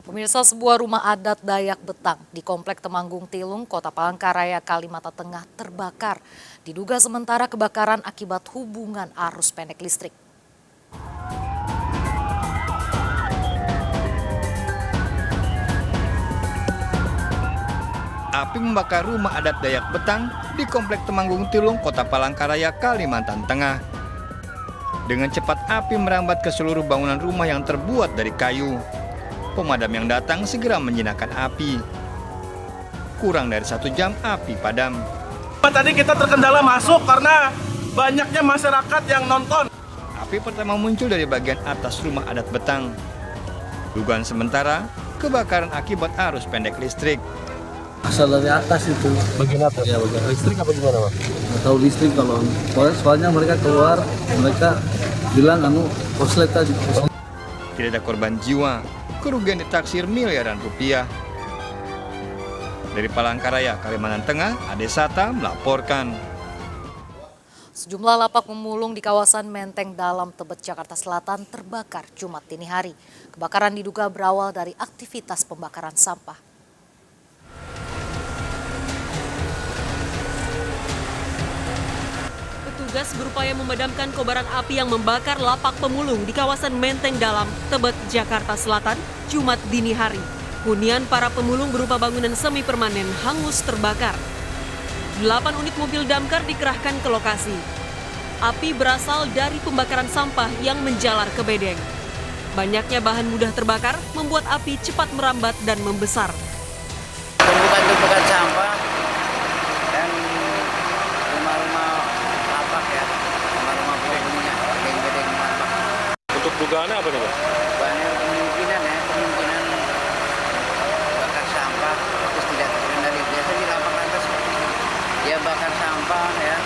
Pemirsa, sebuah rumah adat Dayak Betang di Komplek Temanggung Tilung, Kota Palangkaraya, Kalimantan Tengah terbakar. Diduga sementara kebakaran akibat hubungan arus pendek listrik. Api membakar rumah adat Dayak Betang di Komplek Temanggung Tilung, Kota Palangkaraya, Kalimantan Tengah. Dengan cepat api merambat ke seluruh bangunan rumah yang terbuat dari kayu. Pemadam yang datang segera menjinakkan api. Kurang dari 1 jam api padam. Tadi kita terkendala masuk karena banyaknya masyarakat yang nonton. Api pertama muncul dari bagian atas rumah adat Betang. Dugaan sementara, kebakaran akibat arus pendek listrik. Asal dari atas itu. Bagian atas? Ya, bagian Listrik apa gimana, Pak? nggak tahu listrik kalau soalnya mereka keluar, mereka bilang korslet tadi. Tidak ada korban jiwa, kerugian ditaksir miliaran rupiah. Dari Palangkaraya, Kalimantan Tengah, Ade Sata melaporkan. Sejumlah lapak pemulung di kawasan Menteng Dalam, Tebet, Jakarta Selatan terbakar Jumat dini hari. Kebakaran diduga berawal dari aktivitas pembakaran sampah. Petugas berupaya memadamkan kobaran api yang membakar lapak pemulung di kawasan Menteng Dalam, Tebet, Jakarta Selatan, Jumat dini hari. Hunian para pemulung berupa bangunan semi permanen hangus terbakar. 8 unit mobil damkar dikerahkan ke lokasi. Api berasal dari pembakaran sampah yang menjalar ke bedeng. Banyaknya bahan mudah terbakar membuat api cepat merambat dan membesar. Tumpukan sampah dan rumah-rumah lapak ya, rumah-rumah penghuninya, bedeng-bedeng lapak. Untuk dugaannya apa nih, Pak? Banyak kemungkinan bakar sampah terus tidak terkendali. Biasa di lapak atas dia bakar sampah ya,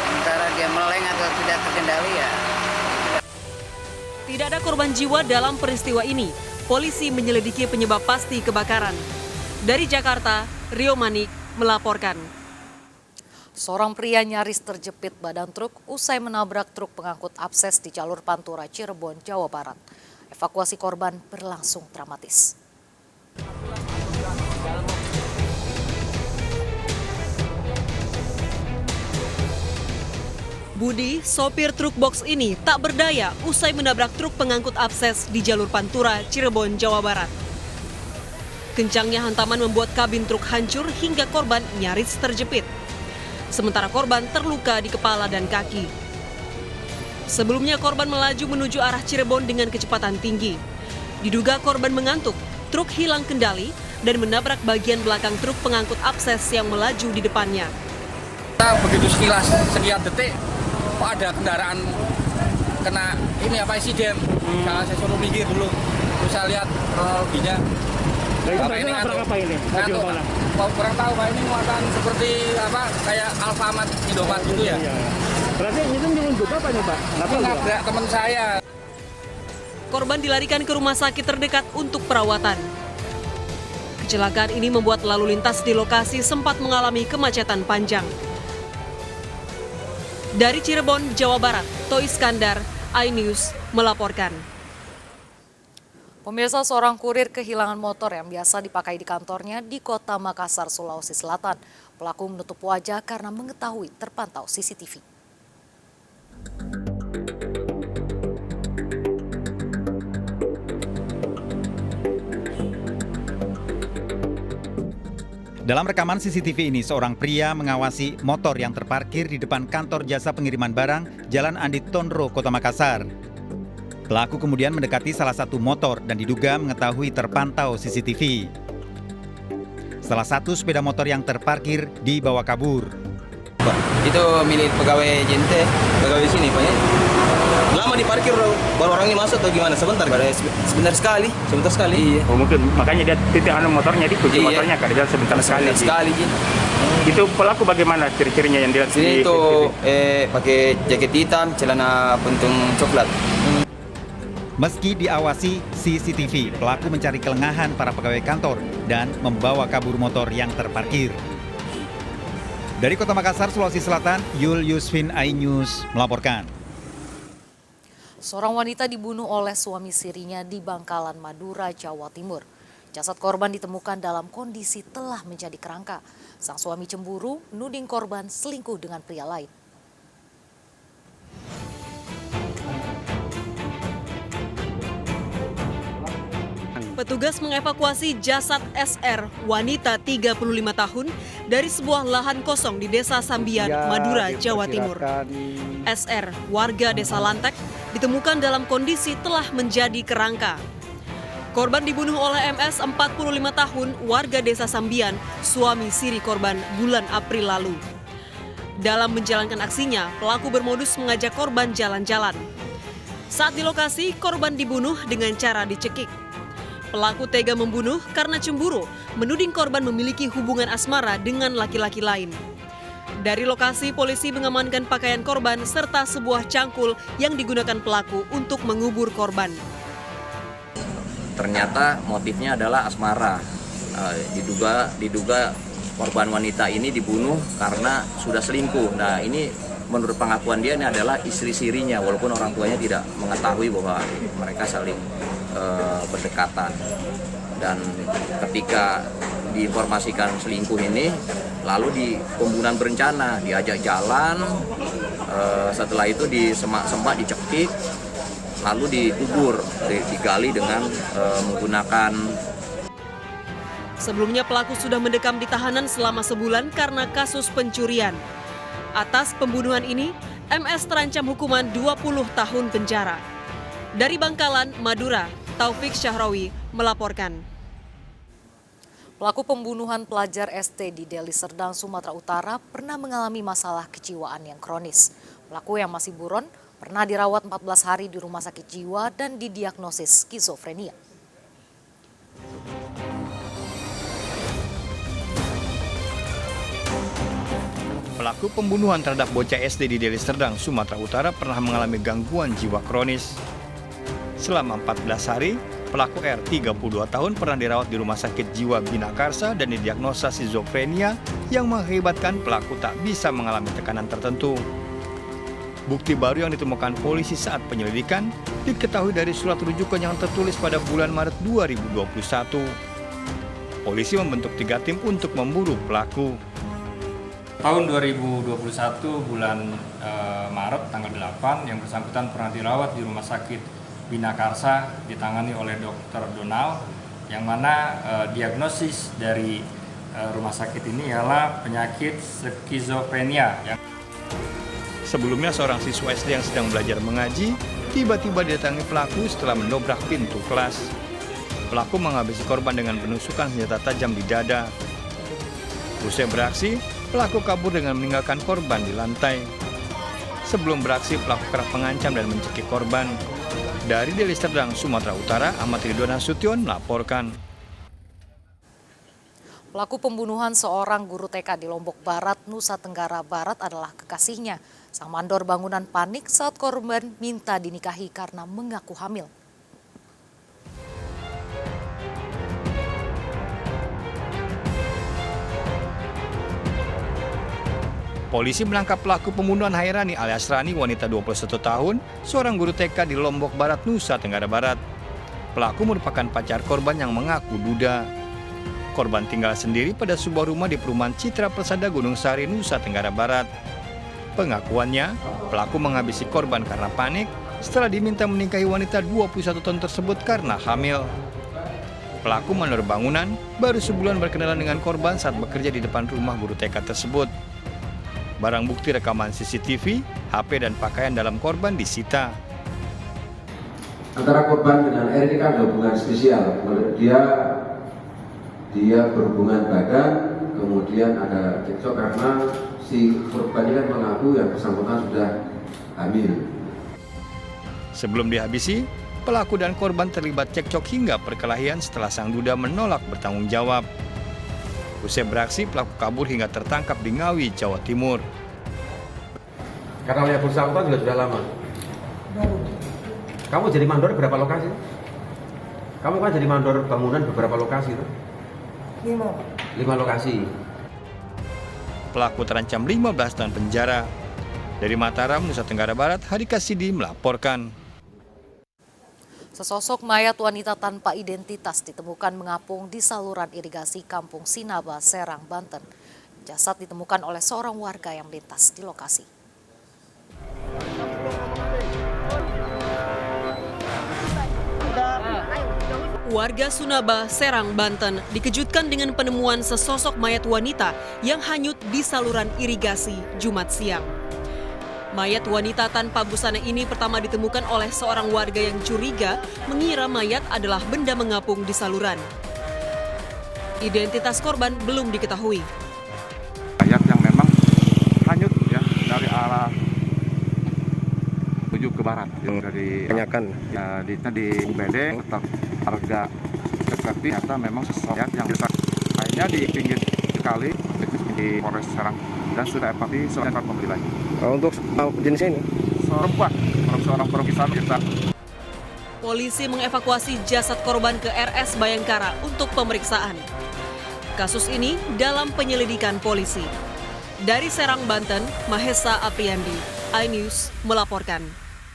sementara dia meleng atau tidak terkendali ya. Tidak ada korban jiwa dalam peristiwa ini. Polisi menyelidiki penyebab pasti kebakaran. Dari Jakarta, Rio Manik melaporkan. Seorang pria nyaris terjepit badan truk usai menabrak truk pengangkut abses di jalur Pantura, Cirebon, Jawa Barat. Evakuasi korban berlangsung dramatis. Budi, sopir truk box ini tak berdaya usai menabrak truk pengangkut abses di jalur Pantura, Cirebon, Jawa Barat. Kencangnya hantaman membuat kabin truk hancur hingga korban nyaris terjepit. Sementara korban terluka di kepala dan kaki. Sebelumnya korban melaju menuju arah Cirebon dengan kecepatan tinggi. Diduga korban mengantuk, truk hilang kendali dan menabrak bagian belakang truk pengangkut abses yang melaju di depannya. Begitu sekilas sekian detik, kok ada kendaraan kena insiden. Kalau saya suruh minggir dulu, terus saya lihat kronologinya. Bapak ini nabrak apa ini? Ngantuk, kurang tahu Pak, ini muatan seperti kayak Alfamart, Indomaret gitu ya. Berarti itu menyelundup apa nih, Pak? Nabrak teman saya. Korban dilarikan ke rumah sakit terdekat untuk perawatan. Kecelakaan ini membuat lalu lintas di lokasi sempat mengalami kemacetan panjang. Dari Cirebon, Jawa Barat, Toi Iskandar, iNews melaporkan. Pemirsa, seorang kurir kehilangan motor yang biasa dipakai di kantornya di Kota Makassar, Sulawesi Selatan. Pelaku menutup wajah karena mengetahui terpantau CCTV. Dalam rekaman CCTV ini, seorang pria mengawasi motor yang terparkir di depan kantor jasa pengiriman barang Jalan Andi Tondro, Kota Makassar. Pelaku kemudian mendekati salah satu motor dan diduga mengetahui terpantau CCTV. Salah satu sepeda motor yang terparkir dibawa kabur. Itu milik pegawai JNT, pegawai sini Pak ya. Lama diparkir baru orang ini masuk atau gimana? Sebentar sebentar sekali. Iya. Oh, mungkin makanya dia titik motornya dikunci motornya karena dia sebentar sekali. Itu pelaku bagaimana ciri-cirinya yang dilihat Sini itu pakai jaket hitam, celana puntung coklat. Meski diawasi CCTV, pelaku mencari kelengahan para pegawai kantor dan membawa kabur motor yang terparkir. Dari Kota Makassar, Sulawesi Selatan, Yul Yusfin, iNews melaporkan. Seorang wanita dibunuh oleh suami sirinya di Bangkalan, Madura, Jawa Timur. Jasad korban ditemukan dalam kondisi telah menjadi kerangka. Sang suami cemburu menuding korban selingkuh dengan pria lain. Petugas mengevakuasi jasad SR, wanita 35 tahun, dari sebuah lahan kosong di Desa Sambian, Madura, Jawa Timur. SR, warga Desa Lantek, ditemukan dalam kondisi telah menjadi kerangka. Korban dibunuh oleh MS 45 tahun, warga Desa Sambian, suami siri korban bulan April lalu. Dalam menjalankan aksinya, pelaku bermodus mengajak korban jalan-jalan. Saat di lokasi, korban dibunuh dengan cara dicekik. Pelaku tega membunuh karena cemburu, menuding korban memiliki hubungan asmara dengan laki-laki lain. Dari lokasi, polisi mengamankan pakaian korban serta sebuah cangkul yang digunakan pelaku untuk mengubur korban. Ternyata motifnya adalah asmara. Diduga korban wanita ini dibunuh karena sudah selingkuh. Nah, ini menurut pengakuan dia ini adalah istri sirinya, walaupun orang tuanya tidak mengetahui bahwa mereka saling berdekatan. Dan ketika diinformasikan selingkuh ini, lalu di pembunuhan berencana, diajak jalan, setelah itu di semak-semak dicekik, lalu dikubur, digali dengan menggunakan. Sebelumnya pelaku sudah mendekam di tahanan selama sebulan karena kasus pencurian. Atas pembunuhan ini, MS terancam hukuman 20 tahun penjara. Dari Bangkalan, Madura, Taufik Syahrawi melaporkan. Pelaku pembunuhan pelajar SD di Deli Serdang, Sumatera Utara pernah mengalami masalah kejiwaan yang kronis. Pelaku yang masih buron pernah dirawat 14 hari di rumah sakit jiwa dan didiagnosis skizofrenia. Pelaku pembunuhan terhadap bocah SD di Deli Serdang, Sumatera Utara pernah mengalami gangguan jiwa kronis. Selama 14 hari, pelaku R, 32 tahun, pernah dirawat di Rumah Sakit Jiwa Binakarsa dan didiagnosa skizofrenia yang mengakibatkan pelaku tak bisa mengalami tekanan tertentu. Bukti baru yang ditemukan polisi saat penyelidikan diketahui dari surat rujukan yang tertulis pada bulan Maret 2021. Polisi membentuk 3 tim untuk memburu pelaku. Tahun 2021 bulan Maret tanggal 8 yang bersangkutan pernah dirawat di Rumah Sakit Binakarsa ditangani oleh Dr. Donald, yang mana diagnosis dari rumah sakit ini ialah penyakit skizofrenia. Sebelumnya seorang siswa SD yang sedang belajar mengaji tiba-tiba didatangi pelaku setelah mendobrak pintu kelas. Pelaku menghabisi korban dengan penusukan senjata tajam di dada. Usai beraksi, pelaku kabur dengan meninggalkan korban di lantai. Sebelum beraksi, pelaku kerap mengancam dan mencekik korban. Dari Deli Serdang, Sumatera Utara, Ahmad Ridwan Nasution melaporkan. Pelaku pembunuhan seorang guru TK di Lombok Barat, Nusa Tenggara Barat adalah kekasihnya. Sang mandor bangunan panik saat korban minta dinikahi karena mengaku hamil. Polisi menangkap pelaku pembunuhan Hairani alias Rani, wanita 21 tahun, seorang guru TK di Lombok Barat, Nusa Tenggara Barat. Pelaku merupakan pacar korban yang mengaku duda. Korban tinggal sendiri pada sebuah rumah di perumahan Citra Persada, Gunung Sari, Nusa Tenggara Barat. Pengakuannya, pelaku menghabisi korban karena panik setelah diminta menikahi wanita 21 tahun tersebut karena hamil. Pelaku mandor bangunan baru sebulan berkenalan dengan korban saat bekerja di depan rumah guru TK tersebut. Barang bukti rekaman CCTV, HP dan pakaian dalam korban disita. Antara korban dengan R ini kan ada hubungan spesial. Dia berhubungan badan, kemudian ada cekcok karena si korban ini kan mengaku yang bersangkutan sudah hamil. Sebelum dihabisi, pelaku dan korban terlibat cekcok hingga perkelahian setelah sang duda menolak bertanggung jawab. Usai beraksi, pelaku kabur hingga tertangkap di Ngawi, Jawa Timur. Karena yang bersangkutan juga sudah lama. Kamu jadi mandor berapa lokasi? Kamu kan jadi mandor bangunan beberapa lokasi tuh? 5 lokasi. Pelaku terancam 15 tahun penjara. Dari Mataram, Nusa Tenggara Barat, Hari Kasidi melaporkan. Sesosok mayat wanita tanpa identitas ditemukan mengapung di saluran irigasi Kampung Sinaba, Serang, Banten. Jasad ditemukan oleh seorang warga yang melintas di lokasi. Warga Sunaba, Serang, Banten dikejutkan dengan penemuan sesosok mayat wanita yang hanyut di saluran irigasi Jumat siang. Mayat wanita tanpa busana ini pertama ditemukan oleh seorang warga yang curiga mengira mayat adalah benda mengapung di saluran. Identitas korban belum diketahui. Mayat yang memang hanyut ya dari arah menuju ke barat, dari tanyakan di Bedeng tetap harga seperti ternyata memang sesuatu yang lainnya di pinggir kali di Polres Serang dan sudah evakuasi seorang pembeli lagi. Untuk jenisnya ini seorang perempuan kita. Polisi mengevakuasi jasad korban ke RS Bayangkara untuk pemeriksaan. Kasus ini dalam penyelidikan polisi. Dari Serang, Banten, Mahesa Apriandi, iNews melaporkan.